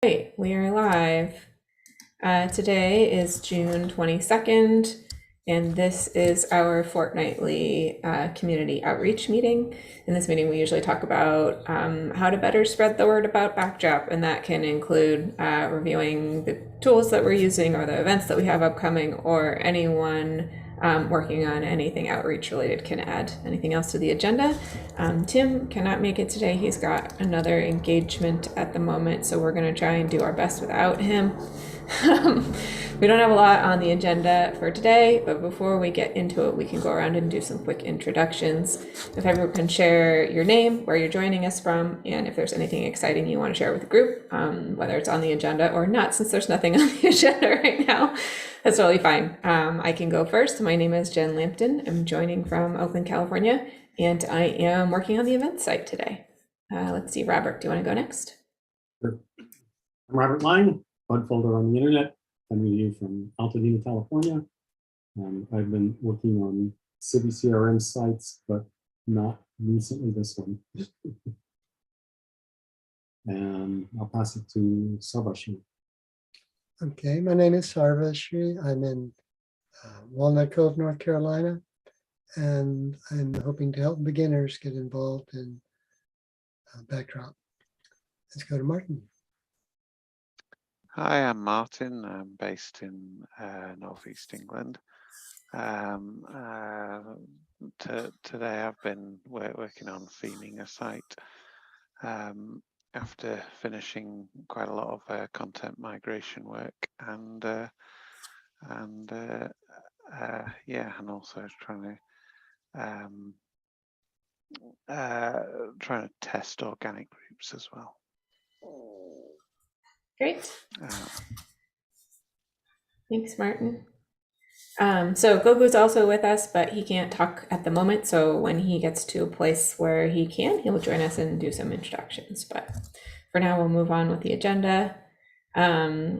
Right, we are live. Today is June 22nd, and this is our fortnightly community outreach meeting. In this meeting, we usually talk about how to better spread the word about Backdrop, and that can include reviewing the tools that we're using or the events that we have upcoming, or anyone working on anything outreach related can add anything else to the agenda. Tim cannot make it today. He's got another engagement at the moment, so we're going to try and do our best without him. We don't have a lot on the agenda for today, but before we get into it, we can go around and do some quick introductions. If everyone can share your name, where you're joining us from, and if there's anything exciting you want to share with the group, whether it's on the agenda or not, since there's nothing on the agenda right now, that's totally fine. I can go first. My name is Jen Lampton. I'm joining from Oakland, California, and I am working on the event site today. Let's see, Robert, do you want to go next? Sure. I'm Robert Line, bug folder on the internet. I'm with you from Altadena, California. I've been working on Civi CRM sites, but not recently this one. And I'll pass it to Sarvashri. Okay, my name is Sarvashri. I'm in Walnut Cove, North Carolina, and I'm hoping to help beginners get involved in Backdrop. Let's go to Martin. Hi, I'm Martin. I'm based in Northeast England. Today I've been working on theming a site after finishing quite a lot of content migration work, and also trying to test organic groups as well. Great. Thanks, Martin. So Gogu's also with us, but he can't talk at the moment. So when he gets to a place where he can, he'll join us and do some introductions. But for now, we'll move on with the agenda. A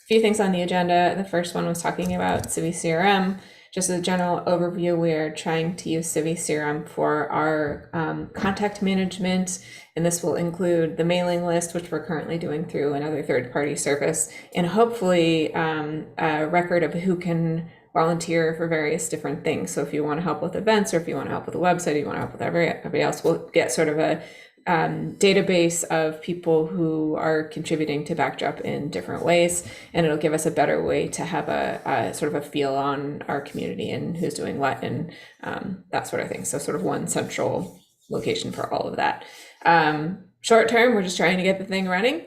few things on the agenda. The first one was talking about Civi CRM. Just as a general overview, we are trying to use Civi CRM for our contact management, and this will include the mailing list, which we're currently doing through another third-party service, and hopefully a record of who can volunteer for various different things. So if you want to help with events, or if you want to help with the website, or you want to help with everybody else, we'll get sort of a database of people who are contributing to Backdrop in different ways, and it'll give us a better way to have a sort of a feel on our community and who's doing what, and that sort of thing. So sort of one central location for all of that. Short term, we're just trying to get the thing running.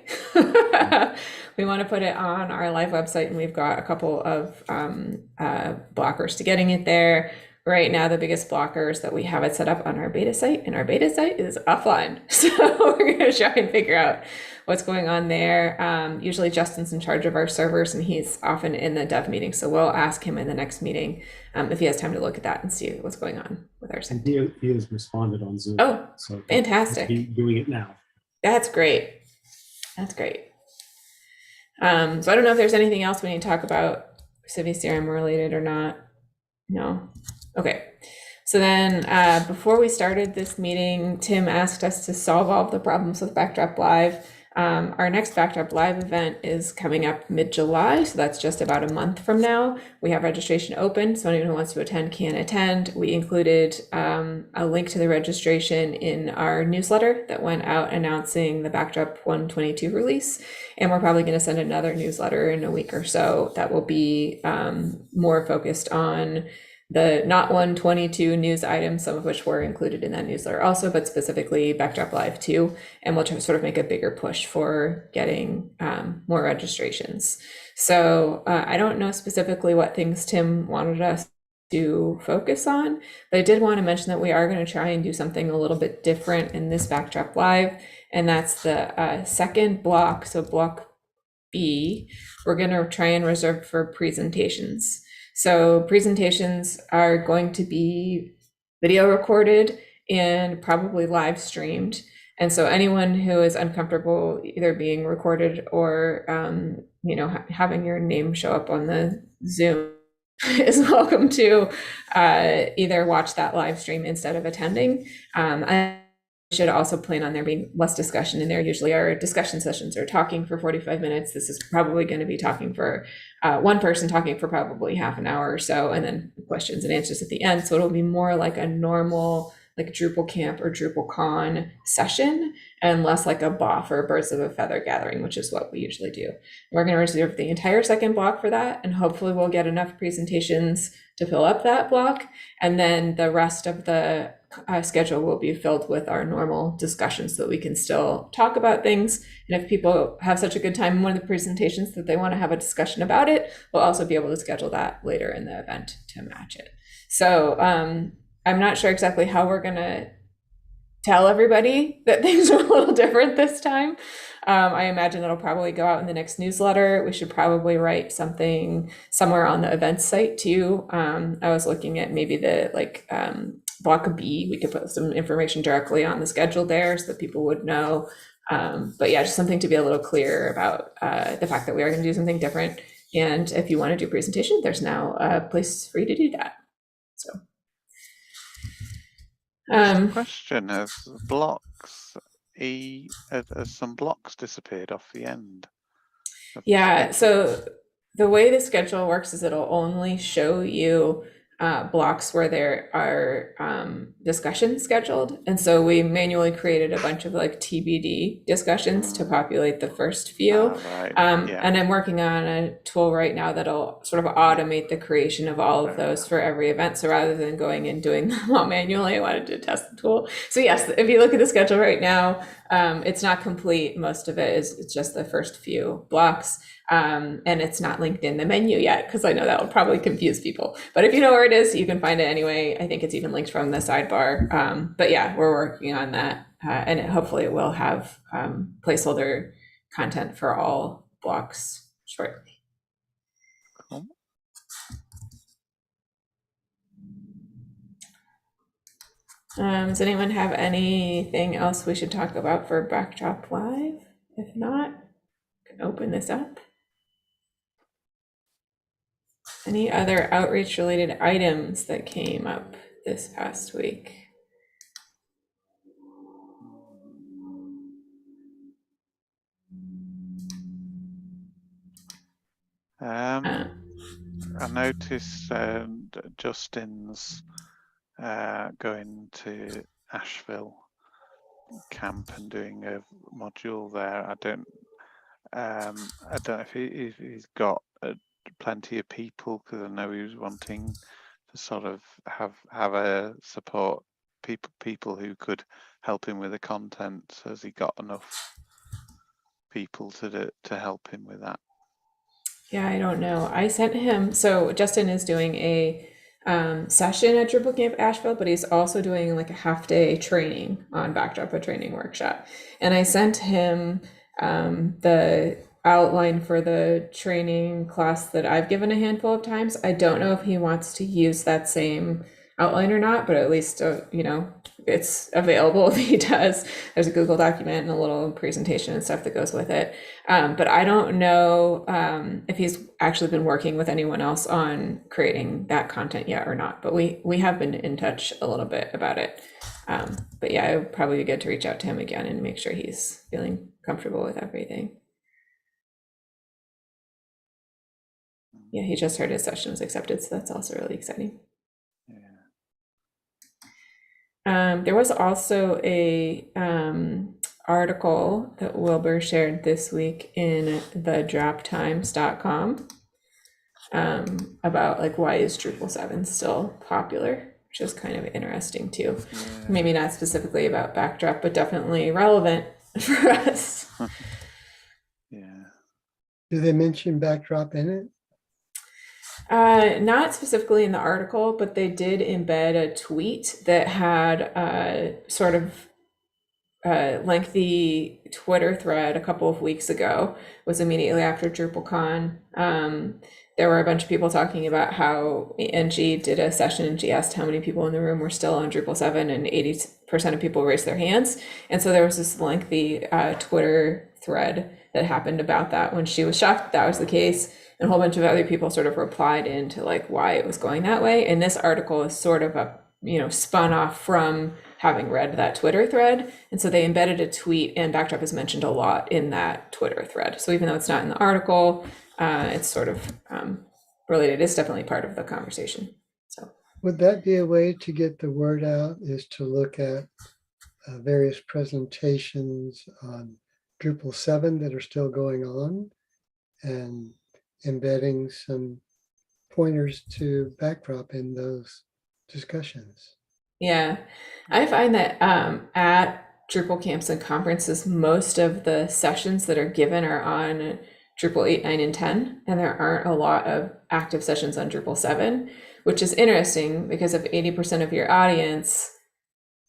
We want to put it on our live website, and we've got a couple of blockers to getting it there. Right now, the biggest blockers that we have it set up on our beta site, and our beta site is offline. So we're going to try and figure out what's going on there. Usually Justin's in charge of our servers, and he's often in the dev meeting. So we'll ask him in the next meeting if he has time to look at that and see what's going on with our site. And he has responded on Zoom. Oh, so fantastic. He's doing it now. That's great. That's great. So I don't know if there's anything else we need to talk about Civi CRM related or not. No. Okay, so then before we started this meeting, Tim asked us to solve all of the problems with Backdrop Live. Our next Backdrop Live event is coming up mid-July, so that's just about a month from now. We have registration open, so anyone who wants to attend can attend. We included a link to the registration in our newsletter that went out announcing the Backdrop 122 release, and we're probably going to send another newsletter in a week or so that will be more focused on the not 122 news items, some of which were included in that newsletter also, but specifically Backdrop Live 2. And we'll try to sort of make a bigger push for getting more registrations. So I don't know specifically what things Tim wanted us to focus on, but I did want to mention that we are going to try and do something a little bit different in this Backdrop Live. And that's the second block. So block B, we're going to try and reserve for presentations. So presentations are going to be video recorded and probably live streamed. And so anyone who is uncomfortable either being recorded or, having your name show up on the Zoom is welcome to either watch that live stream instead of attending. should also plan on there being less discussion in there. Usually our discussion sessions are talking for 45 minutes. This is probably going to be talking for one person talking for probably half an hour or so, and then questions and answers at the end. So it'll be more like a normal like Drupal camp or DrupalCon session, and less like a BOF or birds of a feather gathering, which is what we usually do. We're going to reserve the entire second block for that, and hopefully we'll get enough presentations to fill up that block. And then the rest of the schedule will be filled with our normal discussions so that we can still talk about things. And if people have such a good time in one of the presentations that they want to have a discussion about it, we'll also be able to schedule that later in the event to match it. So I'm not sure exactly how we're going to tell everybody that things are a little different this time. I imagine that'll probably go out in the next newsletter. We should probably write something somewhere on the events site too. I was looking at maybe the block B. We could put some information directly on the schedule there so that people would know. But yeah, just something to be a little clearer about the fact that we are going to do something different. And if you want to do a presentation, there's now a place for you to do that. So. Question: Has blocks has some blocks disappeared off the end? Yeah, so the way the schedule works is it'll only show you blocks where there are discussions scheduled. And so we manually created a bunch of like TBD discussions to populate the first few. Right. And I'm working on a tool right now that'll sort of automate the creation of all of those for every event. So rather than going and doing them all manually, I wanted to test the tool. So yes, if you look at the schedule right now, it's not complete. Most of it is it's just the first few blocks. And it's not linked in the menu yet, because I know that will probably confuse people. But if you know where it is, you can find it anyway. I think it's even linked from the sidebar. But yeah, we're working on that. And hopefully it will have placeholder content for all blocks shortly. Cool. Does anyone have anything else we should talk about for Backdrop Live? If not, I can open this up. Any other outreach related items that came up this past week? I noticed Justin's going to Asheville camp and doing a module there. I don't know if he's got plenty of people, because I know he was wanting to sort of have a support people who could help him with the content. So has he got enough people to help him with that? Yeah, I don't know. I sent him, so Justin is doing a session at Drupal Camp Asheville, but he's also doing like a half-day training on Backdrop, a training workshop. And I sent him the outline for the training class that I've given a handful of times. I don't know if he wants to use that same outline or not, but at least, it's available if he does. There's a Google document and a little presentation and stuff that goes with it. But I don't know if he's actually been working with anyone else on creating that content yet or not, but we have been in touch a little bit about it. But yeah, it would probably be good to reach out to him again and make sure he's feeling comfortable with everything. Yeah, he just heard his session was accepted, so that's also really exciting. There was also a article that Wilbur shared this week in thedroptimes.com about like why is Drupal 7 still popular, which is kind of interesting too. Yeah. Maybe not specifically about Backdrop, but definitely relevant for us. Yeah. Do they mention Backdrop in it? Not specifically in the article, but they did embed a tweet that had a sort of lengthy Twitter thread a couple of weeks ago. It was immediately after DrupalCon. There were a bunch of people talking about how Angie did a session and she asked how many people in the room were still on Drupal 7, and 80% of people raised their hands. And so there was this lengthy Twitter thread that happened about that when she was shocked that was the case. And a whole bunch of other people sort of replied into like why it was going that way. And this article is sort of spun off from having read that Twitter thread. And so they embedded a tweet, and Backdrop is mentioned a lot in that Twitter thread. So even though it's not in the article, it's sort of related. It's definitely part of the conversation. So Would that be a way to get the word out, is to look at various presentations on Drupal 7 that are still going on and embedding some pointers to Backdrop in those discussions? yeah, I find that at Drupal camps and conferences, most of the sessions that are given are on Drupal 8, 9, and 10, and there aren't a lot of active sessions on Drupal 7, which is interesting because if 80% of your audience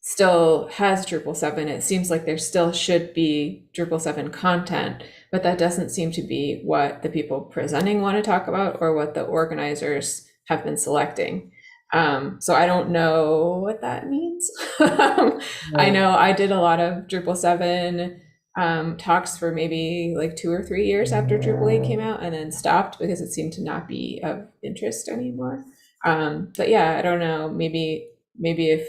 still has Drupal 7, it seems like there still should be Drupal 7 content, but that doesn't seem to be what the people presenting want to talk about or what the organizers have been selecting. So I don't know what that means. I know I did a lot of Drupal 7 talks for maybe like 2 or 3 years after Drupal 8 came out, and then stopped because it seemed to not be of interest anymore. But yeah, I don't know, maybe if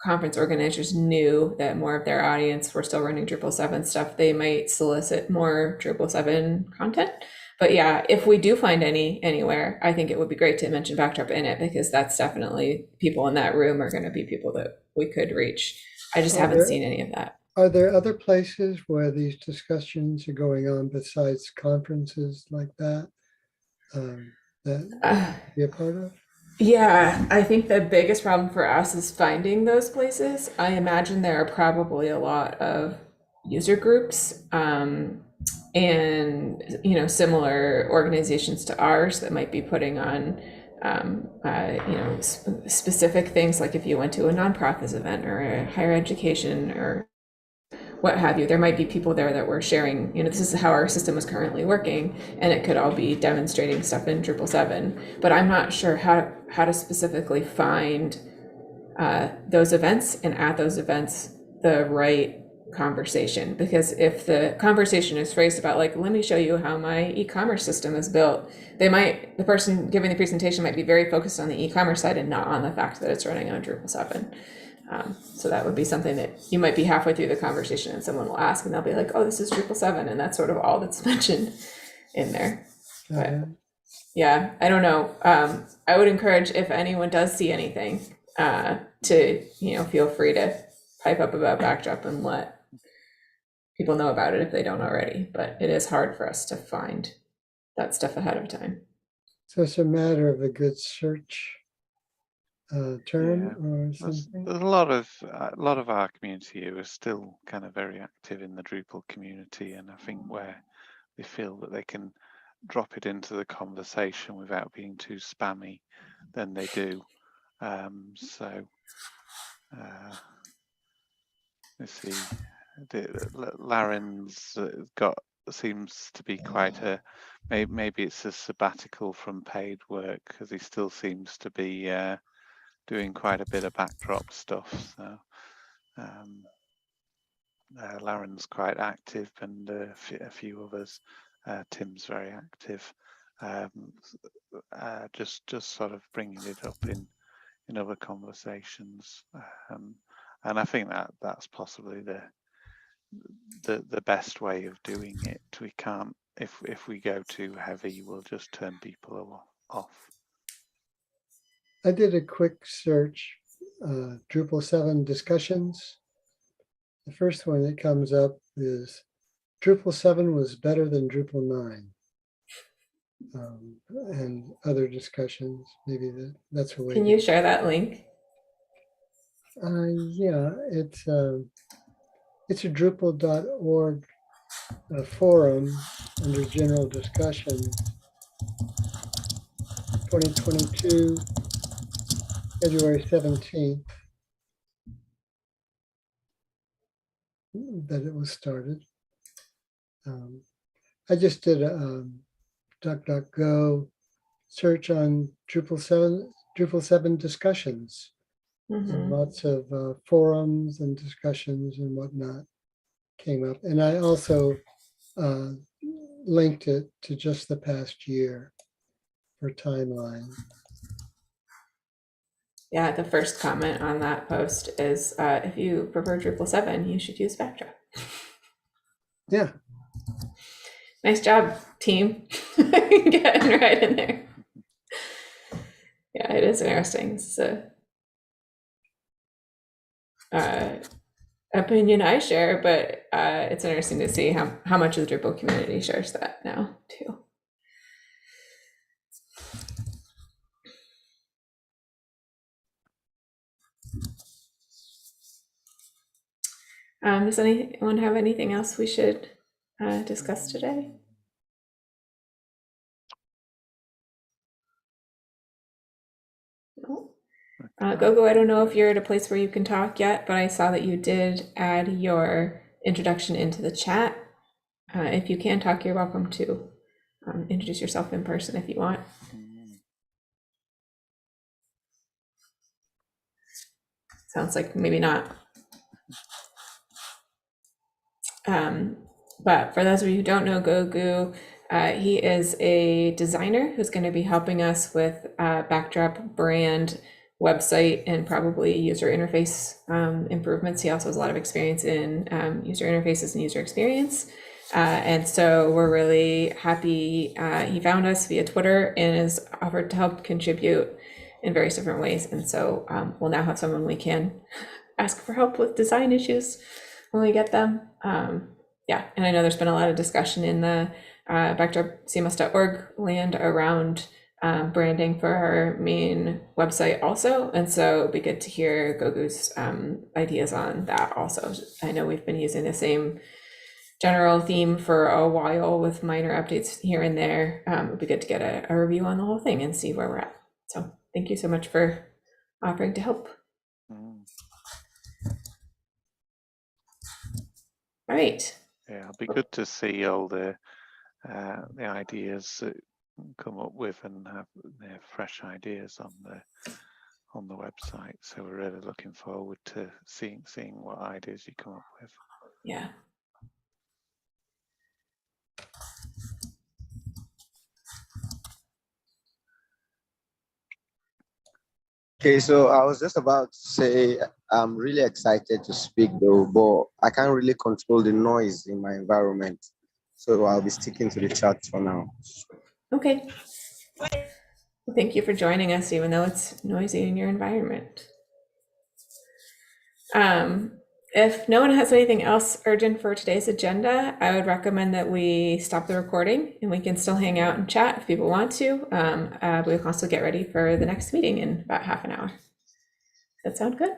conference organizers knew that more of their audience were still running Drupal 7 stuff, they might solicit more Drupal 7 content. But yeah, if we do find any anywhere, I think it would be great to mention Backdrop in it, because that's definitely, people in that room are going to be people that we could reach. I just haven't seen any of that. Are there other places where these discussions are going on besides conferences like that, that be a part of? Yeah, I think the biggest problem for us is finding those places. I imagine there are probably a lot of user groups and similar organizations to ours that might be putting on specific things, like if you went to a nonprofits event or a higher education or what have you, there might be people there that were sharing, this is how our system is currently working, and it could all be demonstrating stuff in Drupal 7. But I'm not sure how to specifically find those events, and at those events, the right conversation. Because if the conversation is phrased about, like, let me show you how my e-commerce system is built, the person giving the presentation might be very focused on the e-commerce side and not on the fact that it's running on Drupal 7. So that would be something that you might be halfway through the conversation and someone will ask and they'll be like, oh, this is Drupal 7. And that's sort of all that's mentioned in there. But yeah, I don't know. I would encourage, if anyone does see anything, to, feel free to pipe up about Backdrop and let people know about it if they don't already. But it is hard for us to find that stuff ahead of time. So it's a matter of a good search term or something? There's a lot of our community who are still kind of very active in the Drupal community, and I think where they feel that they can drop it into the conversation without being too spammy, then they do. Let's see, Laren's seems to be quite maybe it's a sabbatical from paid work, because he still seems to be doing quite a bit of Backdrop stuff. So Laren's quite active, and a few others. Tim's very active. Just sort of bringing it up in other conversations, and I think that's possibly the best way of doing it. We can't, if we go too heavy, we'll just turn people off. I did a quick search, Drupal 7 discussions. The first one that comes up is Drupal 7 was better than Drupal 9. And other discussions, maybe that's a way. Can you share that link? Yeah, it's a Drupal.org forum under general discussion, 2022, February 17th, that it was started. I just did a DuckDuckGo search on Drupal 7 discussions. And lots of forums and discussions and whatnot came up. And I also linked it to just the past year for timeline. Yeah, the first comment on that post is if you prefer Drupal 7, you should use Backdrop. Yeah, Nice job, team. Getting right in there. Yeah, it is interesting. It's a opinion I share, but it's interesting to see how much of the Drupal community shares that now too. Does anyone have anything else we should discuss today? No. Gogo, I don't know if you're at a place where you can talk yet, but I saw that you did add your introduction into the chat. If you can talk, you're welcome to introduce yourself in person if you want. Sounds like maybe not. But for those of you who don't know Gogu, he is a designer who's going to be helping us with Backdrop brand, website, and probably user interface improvements. He also has a lot of experience in user interfaces and user experience. And so we're really happy he found us via Twitter and has offered to help contribute in various different ways. And so we'll now have someone we can ask for help with design issues when we get them. Yeah, and I know there's been a lot of discussion in the backdropcms.org land around branding for our main website also. And so it'd be good to hear Gogu's ideas on that also. I know we've been using the same general theme for a while with minor updates here and there. It'd be good to get a review on the whole thing and see where we're at. So thank you so much for offering to help. All right. Yeah, it'll be good to see all the ideas that come up with and have fresh ideas on the website. So we're really looking forward to seeing what ideas you come up with. Yeah. Okay, so I was just about to say I'm really excited to speak though, but I can't really control the noise in my environment. So I'll be sticking to the chat for now. Okay. Well, thank you for joining us, even though it's noisy in your environment. If no one has anything else urgent for today's agenda, I would recommend that we stop the recording and we can still hang out and chat if people want to. We can also get ready for the next meeting in about half an hour. That sound good?